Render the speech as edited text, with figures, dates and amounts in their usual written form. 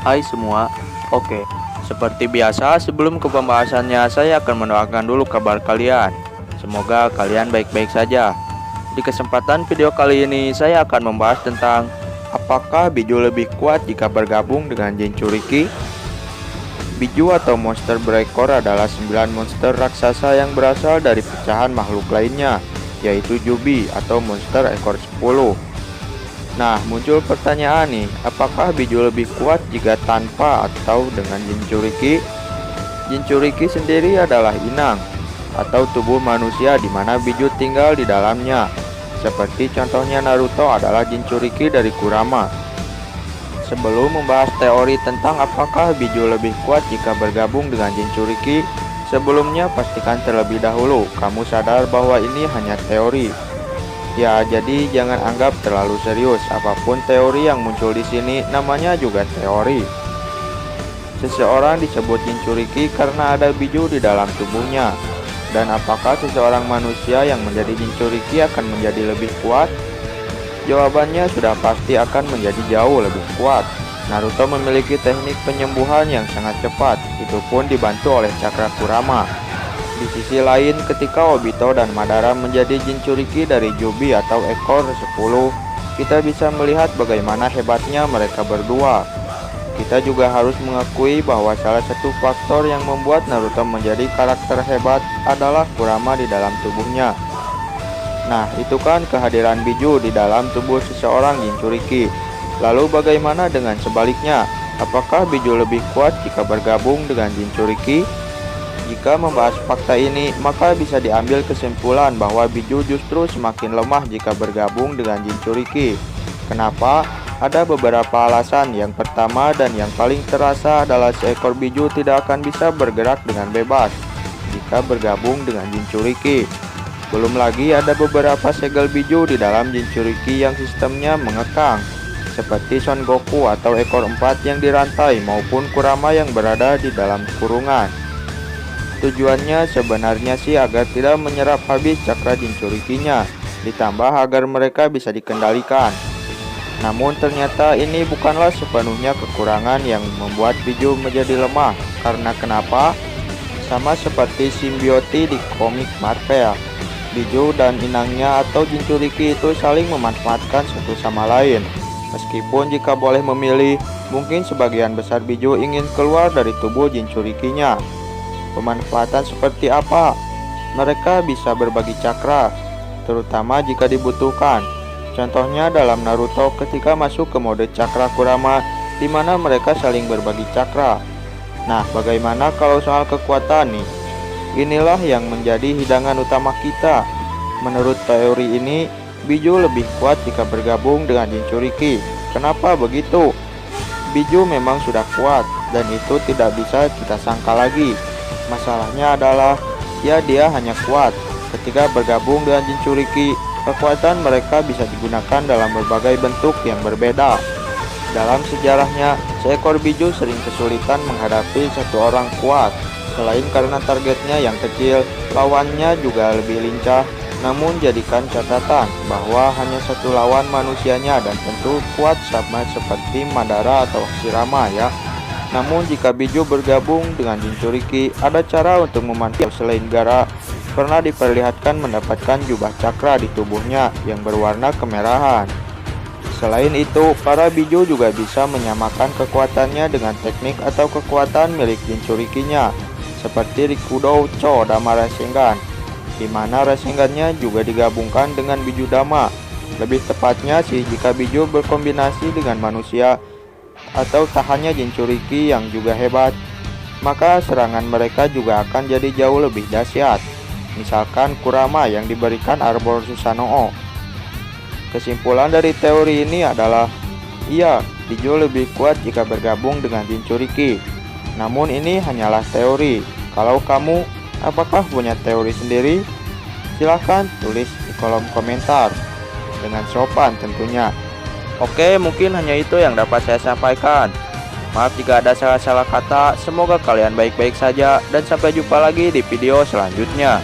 Hai semua. Oke, seperti biasa sebelum ke pembahasannya saya akan mendoakan dulu kabar kalian. Semoga kalian baik-baik saja. Di kesempatan video kali ini saya akan membahas tentang apakah Biju lebih kuat jika bergabung dengan Jinchuriki. Biju atau monster berekor adalah 9 monster raksasa yang berasal dari pecahan makhluk lainnya, yaitu Jubi atau monster ekor 10. Nah, muncul pertanyaan nih, apakah Biju lebih kuat jika tanpa atau dengan Jinchuriki? Jinchuriki sendiri adalah inang atau tubuh manusia di mana Biju tinggal di dalamnya. Seperti contohnya Naruto adalah Jinchuriki dari Kurama. Sebelum membahas teori tentang apakah Biju lebih kuat jika bergabung dengan Jinchuriki, sebelumnya pastikan terlebih dahulu kamu sadar bahwa ini hanya teori. Ya, jadi jangan anggap terlalu serius apapun teori yang muncul di sini, namanya juga teori. Seseorang disebut Jinchuriki karena ada Biju di dalam tubuhnya. Dan apakah seseorang manusia yang menjadi Jinchuriki akan menjadi lebih kuat? Jawabannya sudah pasti akan menjadi jauh lebih kuat. Naruto memiliki teknik penyembuhan yang sangat cepat, itu pun dibantu oleh cakra Kurama. Di sisi lain, ketika Obito dan Madara menjadi Jinchuriki dari Jubi atau ekor 10, kita bisa melihat bagaimana hebatnya mereka berdua. Kita juga harus mengakui bahwa salah satu faktor yang membuat Naruto menjadi karakter hebat adalah Kurama di dalam tubuhnya. Nah, itu kan kehadiran Biju di dalam tubuh seseorang Jinchuriki. Lalu bagaimana dengan sebaliknya? Apakah Biju lebih kuat jika bergabung dengan Jinchuriki? Jika membahas fakta ini, maka bisa diambil kesimpulan bahwa Biju justru semakin lemah jika bergabung dengan Jinchuriki. Kenapa? Ada beberapa alasan. Yang pertama dan yang paling terasa adalah seekor Biju tidak akan bisa bergerak dengan bebas jika bergabung dengan Jinchuriki. Belum lagi ada beberapa segel Biju di dalam Jinchuriki yang sistemnya mengekang, seperti Son Goku atau ekor 4 yang dirantai maupun Kurama yang berada di dalam kurungan. Tujuannya sebenarnya sih agar tidak menyerap habis cakra Jinchurikinya, ditambah agar mereka bisa dikendalikan. Namun ternyata ini bukanlah sepenuhnya kekurangan yang membuat Biju menjadi lemah. Karena kenapa? Sama seperti simbioti di komik Marvel, Biju dan inangnya atau Jinchuriki itu saling memanfaatkan satu sama lain. Meskipun jika boleh memilih, mungkin sebagian besar Biju ingin keluar dari tubuh Jinchurikinya. Pemanfaatan seperti apa? Mereka bisa berbagi cakra, terutama jika dibutuhkan. Contohnya dalam Naruto ketika masuk ke mode cakra Kurama, di mana mereka saling berbagi cakra. Nah, bagaimana kalau soal kekuatan nih? Inilah yang menjadi hidangan utama kita. Menurut teori ini, Biju lebih kuat jika bergabung dengan Jinchuriki. Kenapa begitu? Biju memang sudah kuat, dan itu tidak bisa kita sangka lagi. Masalahnya adalah dia hanya kuat ketika bergabung dengan Jinchuriki. Kekuatan mereka bisa digunakan dalam berbagai bentuk yang berbeda. Dalam sejarahnya, seekor Biju sering kesulitan menghadapi satu orang kuat. Selain karena targetnya yang kecil, lawannya juga lebih lincah. Namun jadikan catatan bahwa hanya satu lawan manusianya dan tentu kuat sama seperti Madara atau Hashirama ya. Namun jika Biju bergabung dengan Jinchuriki, ada cara untuk memanfaatkan selain Gaara pernah diperlihatkan mendapatkan jubah cakra di tubuhnya yang berwarna kemerahan. Selain itu, para Biju juga bisa menyamakan kekuatannya dengan teknik atau kekuatan milik Jinchurikinya, seperti Rikudo Cho Dama Rasengan, di mana Rasengannya juga digabungkan dengan Biju Dama. Lebih tepatnya sih jika Biju berkombinasi dengan manusia atau tahannya Jinchuriki yang juga hebat, maka serangan mereka juga akan jadi jauh lebih dahsyat. Misalkan Kurama yang diberikan Arbor Susanoo. Kesimpulan dari teori ini adalah, iya, Biju lebih kuat jika bergabung dengan Jinchuriki. Namun ini hanyalah teori. Kalau kamu, apakah punya teori sendiri? Silahkan tulis di kolom komentar, dengan sopan tentunya. Oke, mungkin hanya itu yang dapat saya sampaikan. Maaf jika ada salah-salah kata. Semoga kalian baik-baik saja, dan sampai jumpa lagi di video selanjutnya.